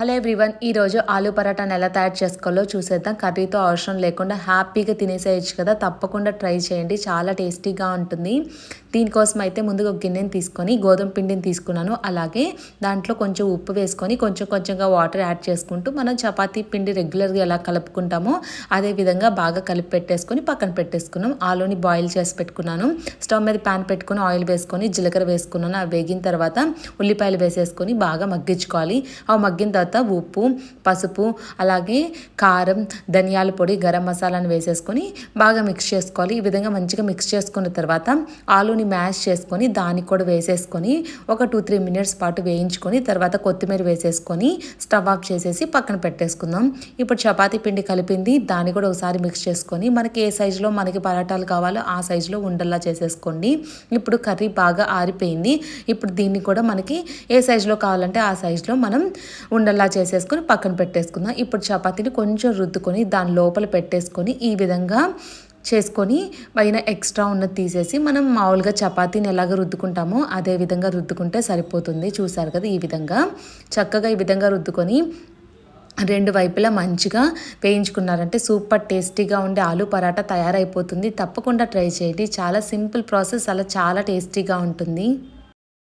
Hello everyone, ఈరోజు ఆలూ పరాటాను ఎలా తయారు చేసుకోవాలో చూసేద్దాం. కర్రీతో అవసరం లేకుండా హ్యాపీగా తినేసేయచ్చు కదా. తప్పకుండా ట్రై చేయండి, చాలా టేస్టీగా ఉంటుంది. దీనికోసం అయితే ముందుగా ఒక గిన్నెని తీసుకొని గోధుమ పిండిని తీసుకున్నాను. అలాగే దాంట్లో కొంచెం ఉప్పు వేసుకొని కొంచెం కొంచెంగా వాటర్ యాడ్ చేసుకుంటూ మనం చపాతీ పిండి రెగ్యులర్గా ఎలా కలుపుకుంటామో అదే విధంగా బాగా కలిపి పెట్టేసుకొని పక్కన పెట్టేసుకున్నాం. ఆలూని బాయిల్ చేసి పెట్టుకున్నాను. స్టవ్ మీద ప్యాన్ పెట్టుకొని ఆయిల్ వేసుకొని జీలకర్ర వేసుకున్నాను. అవి వేగిన తర్వాత ఉల్లిపాయలు వేసేసుకొని బాగా మగ్గించుకోవాలి. అవి మగ్గిన తర్వాత ఉప్పు, పసుపు, అలాగే కారం, ధనియాల పొడి, గరం మసాలాను వేసేసుకొని బాగా మిక్స్ చేసుకోవాలి. ఈ విధంగా మంచిగా మిక్స్ చేసుకున్న తర్వాత ఆలూని మ్యాష్ చేసుకొని దానికి కూడా వేసేసుకొని ఒక 2-3 మినిట్స్ పాటు వేయించుకొని తర్వాత కొత్తిమీర వేసేసుకొని స్టవ్ ఆఫ్ చేసేసి పక్కన పెట్టేసుకుందాం. ఇప్పుడు చపాతీ పిండి కలిపింది దాన్ని కూడా ఒకసారి మిక్స్ చేసుకొని మనకి ఏ సైజులో మనకి పరాటాలు కావాలో ఆ సైజులో ఉండల్లా చేసేసుకోండి. ఇప్పుడు కర్రీ బాగా ఆరిపోయింది. ఇప్పుడు దీన్ని కూడా మనకి ఏ సైజులో కావాలంటే ఆ సైజులో మనం ఉండల్లా చేసేసుకొని పక్కన పెట్టేసుకుందాం. ఇప్పుడు చపాతీని కొంచెం రుద్దుకొని దాని లోపల పెట్టేసుకొని ఈ విధంగా చేసుకొని పైన ఎక్స్ట్రా ఉన్నది తీసేసి మనం మామూలుగా చపాతీని ఎలాగ రుద్దుకుంటామో అదే విధంగా రుద్దుకుంటే సరిపోతుంది. చూసారు కదా, ఈ విధంగా చక్కగా ఈ విధంగా రుద్దుకొని రెండు వైపులా మంచిగా వేయించుకున్నారంటే సూపర్ టేస్టీగా ఉండే ఆలూ పరాటా తయారైపోతుంది. తప్పకుండా ట్రై చేయండి, చాలా సింపుల్ ప్రాసెస్, అలా చాలా టేస్టీగా ఉంటుంది.